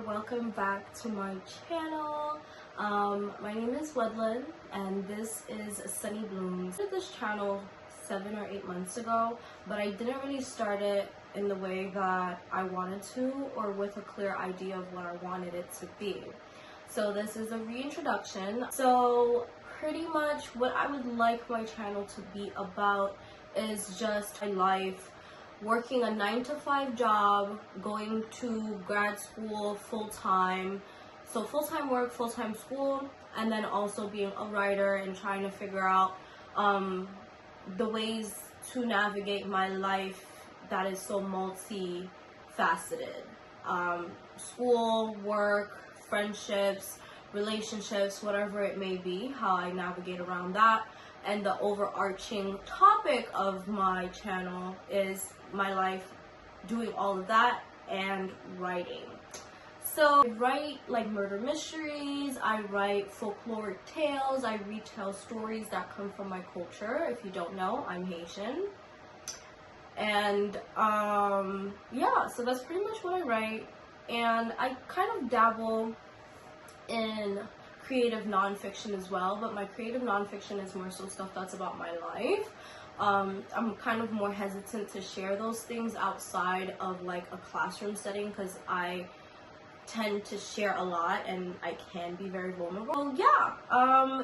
Welcome back to my channel. My name is Wedlin and this is Sunny Blooms. I started this channel 7 or 8 months ago, but I didn't really start it in the way that I wanted to or with a clear idea of what I wanted it to be. So this is a reintroduction. So pretty much what I would like my channel to be about is just my life, working a 9-to-5 job, going to grad school full-time, so full-time work, full-time school, and then also being a writer and trying to figure out the ways to navigate my life that is so multi-faceted. School, work, friendships, relationships, whatever it may be, how I navigate around that. And the overarching topic of my channel is my life doing all of that and writing. So I write like murder mysteries, I write folkloric tales, I retell stories that come from my culture. If you don't know, I'm Haitian. And yeah, so that's pretty much what I write. And I kind of dabble in creative nonfiction as well, but my creative nonfiction is more so stuff that's about my life. I'm kind of more hesitant to share those things outside of like a classroom setting because I tend to share a lot and I can be very vulnerable. So yeah,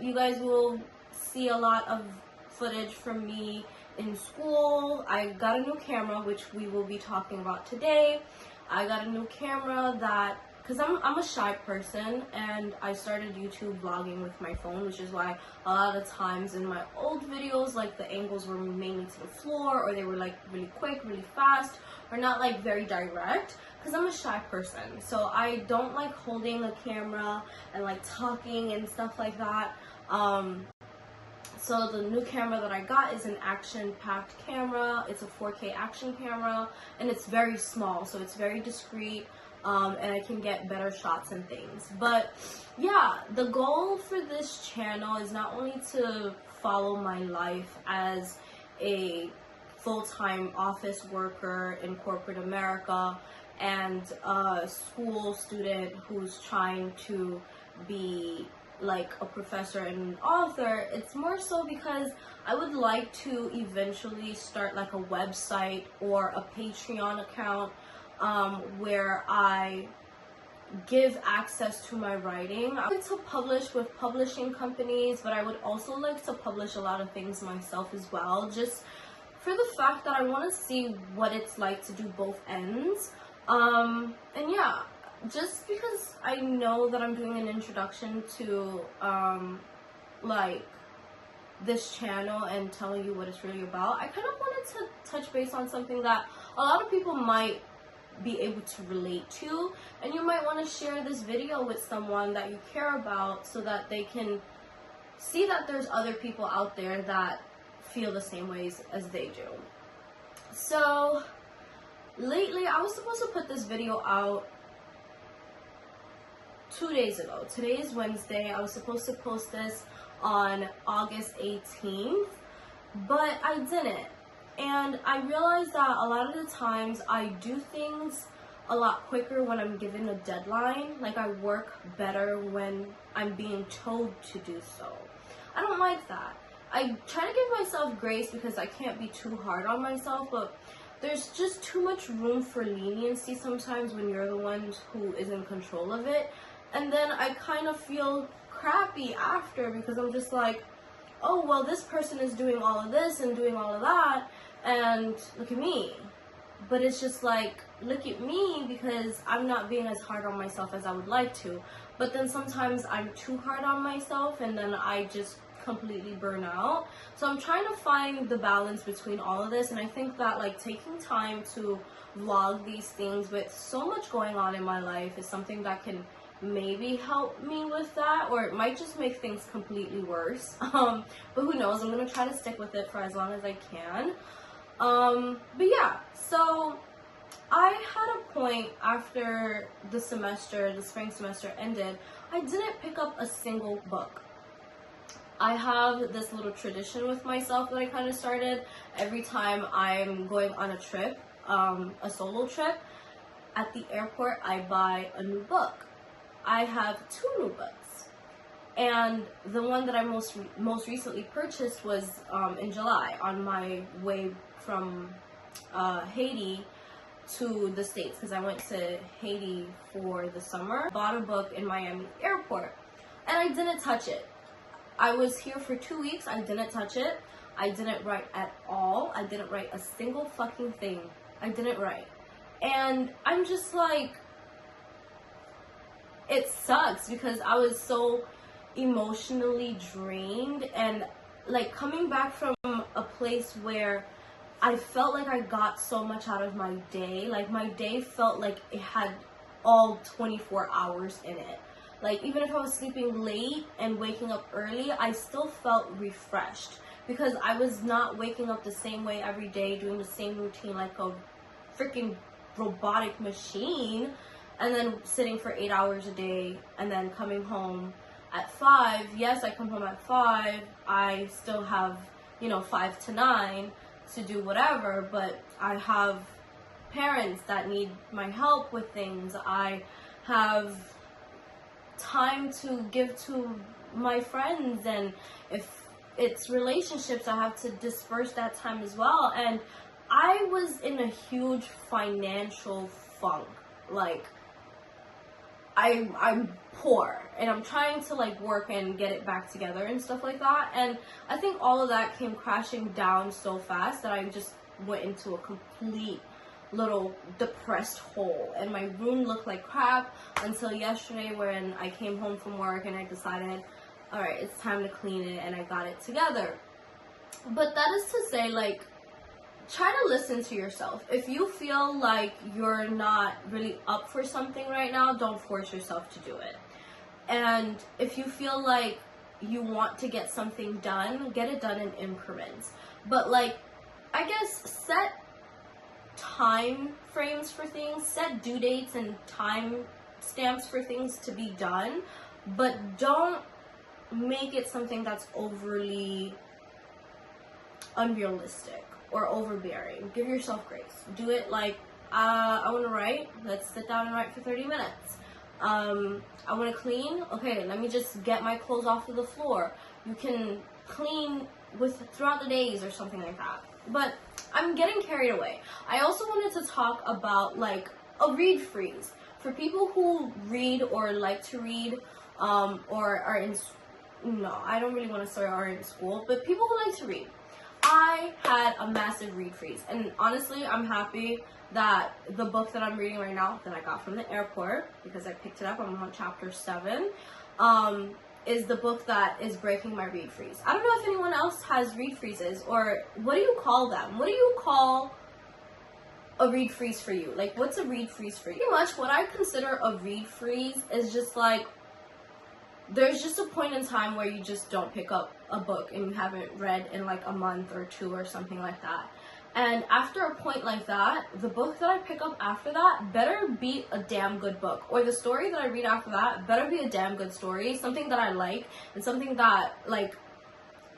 you guys will see a lot of footage from me in school. I got a new camera, which we will be talking about today. I got a new camera that, because I'm a shy person and I started YouTube vlogging with my phone, which is why a lot of times in my old videos, like the angles were mainly to the floor, or they were like really quick, really fast, or not like very direct, because I'm a shy person. So I don't like holding a camera and like talking and stuff like that. So the new camera that I got is an action-packed camera. It's a 4K action camera and it's very small, so it's very discreet. And I can get better shots and things. But yeah, the goal for this channel is not only to follow my life as a full-time office worker in corporate America and a school student who's trying to be like a professor and an author. It's more so because I would like to eventually start like a website or a Patreon account where I give access to my writing. I like to publish with publishing companies, but I would also like to publish a lot of things myself as well, just for the fact that I want to see what it's like to do both ends. And yeah, just because I know that I'm doing an introduction to like this channel and telling you what it's really about, I kind of wanted to touch base on something that a lot of people might be able to relate to, and you might want to share this video with someone that you care about so that they can see that there's other people out there that feel the same ways as they do. So lately I was supposed to put this video out 2 days ago. Today is Wednesday. I was supposed to post this on August 18th, but I didn't. And I realized that a lot of the times I do things a lot quicker when I'm given a deadline. Like I work better when I'm being told to do so. I don't like that. I try to give myself grace because I can't be too hard on myself, but there's just too much room for leniency sometimes when you're the one who is in control of it. And then I kind of feel crappy after because I'm just like, oh, well, this person is doing all of this and doing all of that, and look at me. But it's just like, look at me because I'm not being as hard on myself as I would like to. But then sometimes I'm too hard on myself and then I just completely burn out. So I'm trying to find the balance between all of this, and I think that like taking time to vlog these things with so much going on in my life is something that can maybe help me with that, or it might just make things completely worse. But who knows, I'm gonna try to stick with it for as long as I can. But yeah, so I had a point after the spring semester ended, I didn't pick up a single book. I have this little tradition with myself that I kind of started. Every time I'm going on a trip, a solo trip, at the airport I buy a new book. I have 2 new books, and the one that I most recently purchased was in July on my way from Haiti to the States, because I went to Haiti for the summer. Bought a book in Miami airport, and I didn't touch it. I was here for 2 weeks. I didn't touch it. I didn't write at all. I didn't write a single fucking thing. I didn't write. And I'm just like, it sucks because I was so emotionally drained, and like coming back from a place where I felt like I got so much out of my day. Like my day felt like it had all 24 hours in it. Like even if I was sleeping late and waking up early, I still felt refreshed because I was not waking up the same way every day, doing the same routine like a freaking robotic machine, and then sitting for 8 hours a day and then coming home at 5. Yes, I come home at 5. I still have, 5 to 9 to do whatever, but I have parents that need my help with things. I have time to give to my friends, and if it's relationships, I have to disperse that time as well. And I was in a huge financial funk. Like I'm poor and I'm trying to like work and get it back together and stuff like that, and I think all of that came crashing down so fast that I just went into a complete little depressed hole, and my room looked like crap until yesterday when I came home from work and I decided, all right, it's time to clean it, and I got it together. But that is to say, like, try to listen to yourself. If you feel like you're not really up for something right now, don't force yourself to do it. And if you feel like you want to get something done, get it done in increments. But like, I guess set time frames for things, set due dates and time stamps for things to be done, but don't make it something that's overly unrealistic or overbearing. Give yourself grace. Do it like, I want to write. Let's sit down and write for 30 minutes. I want to clean. Okay, let me just get my clothes off of the floor. You can clean throughout the days or something like that. But I'm getting carried away. I also wanted to talk about like a read freeze for people who read or like to read, or are in. No, I don't really want to say are in school, but people who like to read. I had a massive read freeze, and honestly, I'm happy that the book that I'm reading right now that I got from the airport, because I picked it up, I'm on chapter 7, is the book that is breaking my read freeze. I don't know if anyone else has read freezes, or what do you call them? What do you call a read freeze for you? Like, what's a read freeze for you? Pretty much what I consider a read freeze is just like, there's just a point in time where you just don't pick up a book and you haven't read in like a month or 2 or something like that. And after a point like that, the book that I pick up after that better be a damn good book. Or the story that I read after that better be a damn good story. Something that I like and something that like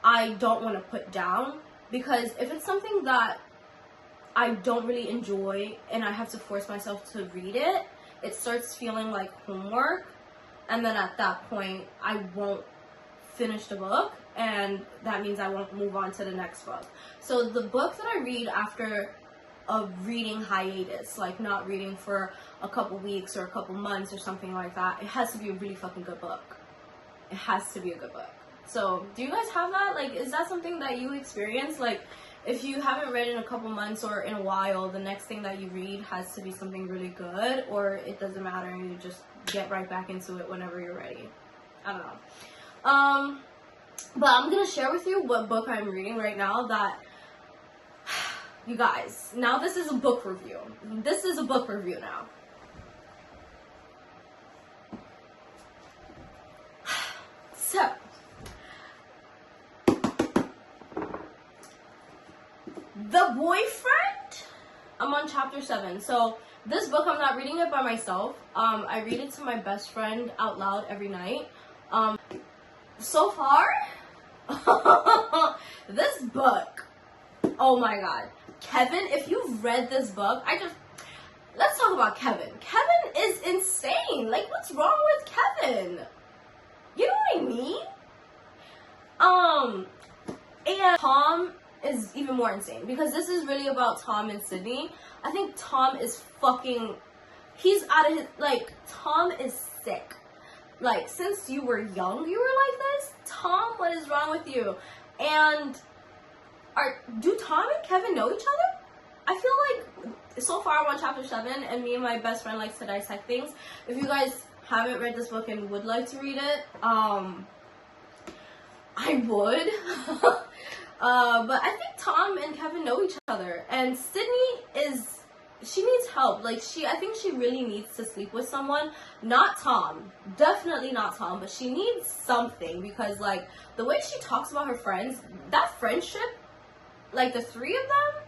I don't want to put down. Because if it's something that I don't really enjoy and I have to force myself to read it, it starts feeling like homework. And then at that point, I won't finish the book, and that means I won't move on to the next book. So the book that I read after a reading hiatus, like not reading for a couple weeks or a couple months or something like that, it has to be a really fucking good book. It has to be a good book. So do you guys have that? Like, is that something that you experience? Like, if you haven't read in a couple months or in a while, the next thing that you read has to be something really good, or it doesn't matter and you just get right back into it whenever you're ready. I don't know. But I'm gonna share with you what book I'm reading right now that, you guys, now this is a book review. This is a book review now. So, The Boyfriend? I'm on chapter 7. So, this book, I'm not reading it by myself. I read it to my best friend out loud every night. So far, book. Oh my god. Kevin, if you've read this book, let's talk about Kevin. Kevin is insane. Like, what's wrong with Kevin? You know what I mean? And Tom is even more insane because this is really about Tom and Sydney. I think Tom is he's out of his, like, Tom is sick. Like, since you were young, you were like this? Tom, what is wrong with you? And do Tom and Kevin know each other? I feel like so far I'm on chapter 7 and me and my best friend likes to dissect things. If you guys haven't read this book and would like to read it, I would. But I think Tom and Kevin know each other, and Sydney she needs help. Like, I think she really needs to sleep with someone. Not Tom. Definitely not Tom, but she needs something because, like, the way she talks about her friends, that friendship, like, the 3 of them,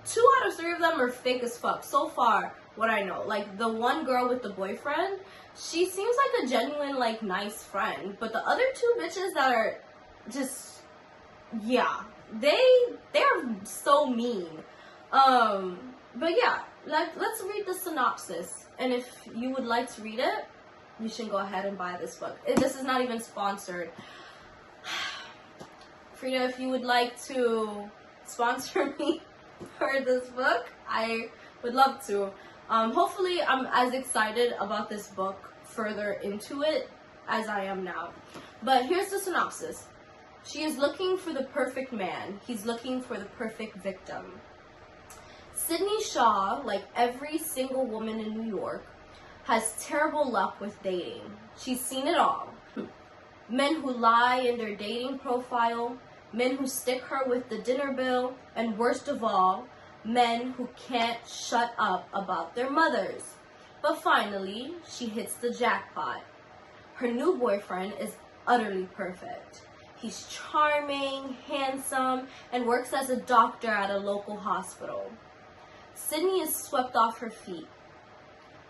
2 out of 3 of them are fake as fuck. So far, what I know. Like, the one girl with the boyfriend, she seems like a genuine, like, nice friend. But the other 2 bitches that are just, yeah, they're so mean. But yeah, let's read the synopsis. And if you would like to read it, you should go ahead and buy this book. This is not even sponsored. Frida, if you would like to sponsor me for this book, I would love to. Hopefully I'm as excited about this book further into it as I am now. But here's the synopsis. She is looking for the perfect man. He's looking for the perfect victim. Sydney Shaw, like every single woman in New York, has terrible luck with dating. She's seen it all. Men who lie in their dating profile, men who stick her with the dinner bill, and worst of all, men who can't shut up about their mothers. But finally, she hits the jackpot. Her new boyfriend is utterly perfect. He's charming, handsome, and works as a doctor at a local hospital. Sydney is swept off her feet.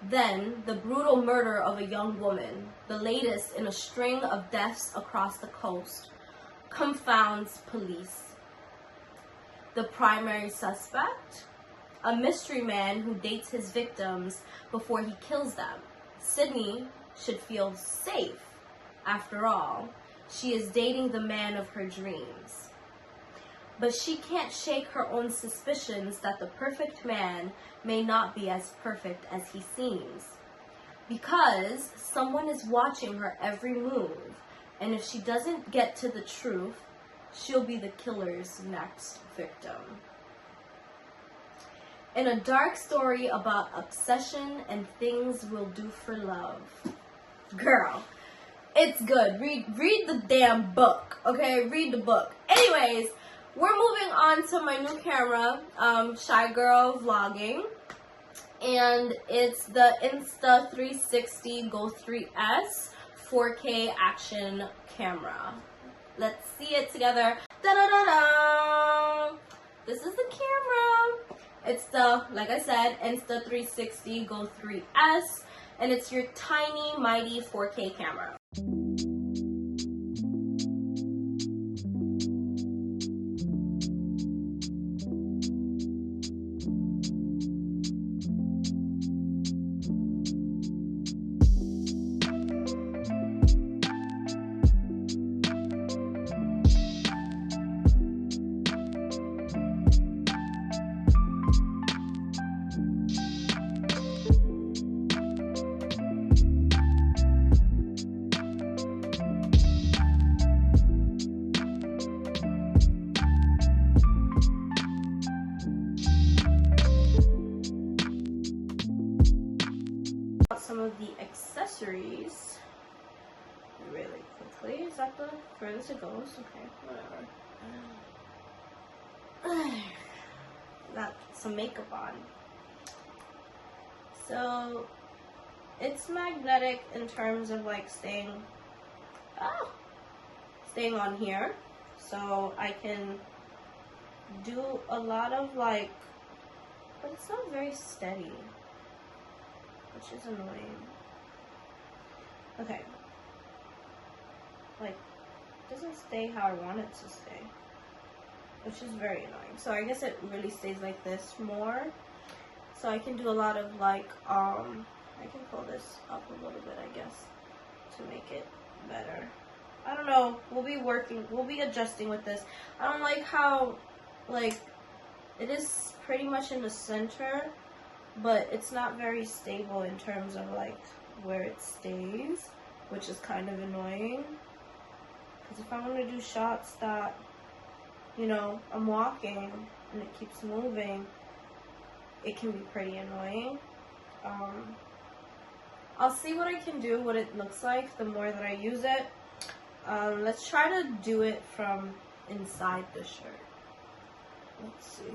Then, the brutal murder of a young woman, the latest in a string of deaths across the coast, confounds police. The primary suspect? A mystery man who dates his victims before he kills them. Sydney should feel safe. After all, she is dating the man of her dreams. But she can't shake her own suspicions that the perfect man may not be as perfect as he seems. Because someone is watching her every move, and if she doesn't get to the truth, she'll be the killer's next victim. In a dark story about obsession and things we'll do for love. Girl, it's good. Read the damn book, okay? Read the book. Anyways, we're moving on to my new camera, Shy Girl Vlogging, and it's the Insta360 Go 3S 4K action camera. Let's see it together. Da-da-da-da! This is the camera. It's the, like I said, Insta360 Go 3S, and it's your tiny, mighty 4K camera. Some of the accessories really quickly. Is that the furthest it goes? Okay, whatever. Got some makeup on. So it's magnetic in terms of like staying on here, so I can do a lot of like, but it's not very steady, which is annoying. Okay. Like, it doesn't stay how I want it to stay. which is very annoying. So I guess it really stays like this more. So I can do a lot of like, I can pull this up a little bit, I guess, to make it better. I don't know. We'll be adjusting with this. I don't like how, like, it is pretty much in the center, but it's not very stable in terms of like where it stays, which is kind of annoying. Because if I want to do shots that, you know, I'm walking and it keeps moving, it can be pretty annoying. I'll see what I can do, what it looks like the more that I use it. Let's try to do it from inside the shirt. Let's see.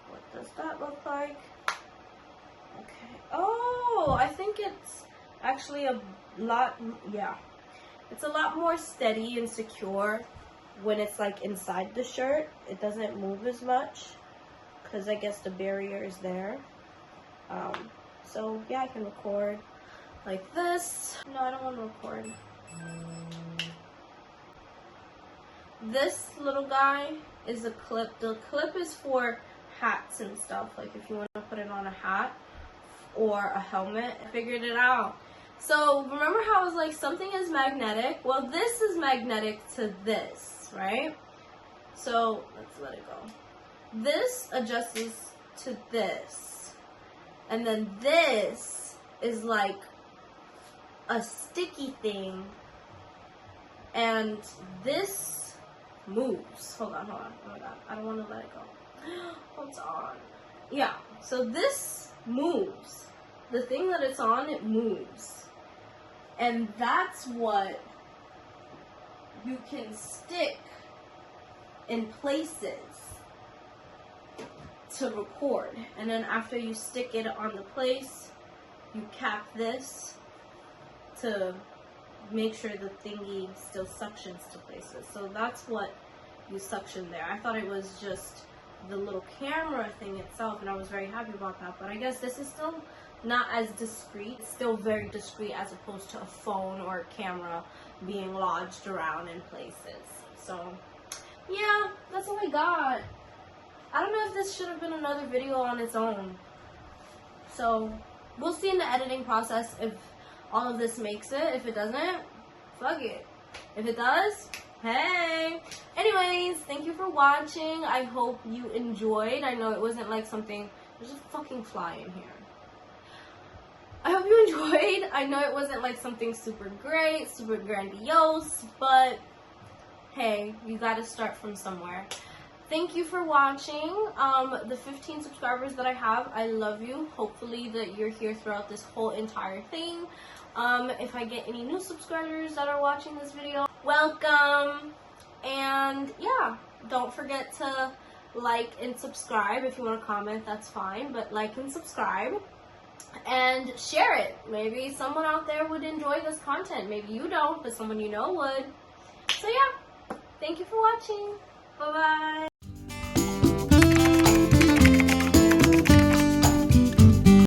What does that look like? Okay. Oh, I think it's actually a lot, yeah. It's a lot more steady and secure when it's like inside the shirt. It doesn't move as much because I guess the barrier is there. So yeah, I can record like this. No, I don't want to record. This little guy is a clip. The clip is for hats and stuff, like if you want to put it on a hat or a helmet. I figured it out. So remember how I was like, something is magnetic? Well, this is magnetic to this, right? So let's let it go. This adjusts to this, and then this is like a sticky thing, and this moves. Hold on. Oh my god, I don't want to let it go. Hold on. Yeah, so this moves. The thing that it's on, it moves. And that's what you can stick in places to record. And then after you stick it on the place, you cap this to make sure the thingy still suctions to places. So that's what you suction there. I thought it was just the little camera thing itself, and I was very happy about that. But I guess this is still not as discreet. It's still very discreet as opposed to a phone or a camera being lodged around in places. So yeah, that's all I got. I don't know if this should have been another video on its own. So we'll see in the editing process if all of this makes it. If it doesn't, fuck it. If it does, hey. Anyways, thank you for watching. I hope you enjoyed. I know it wasn't like something, there's a fucking fly in here. I hope you enjoyed. I know it wasn't like something super great, super grandiose, but hey, you gotta start from somewhere. Thank you for watching. The 15 subscribers that I have, I love you. Hopefully that you're here throughout this whole entire thing. If I get any new subscribers that are watching this video, welcome. And yeah, don't forget to like and subscribe. If you want to comment, that's fine, but like and subscribe and share it. Maybe someone out there would enjoy this content. Maybe you don't, but someone you know would. So yeah, thank you for watching. Bye bye.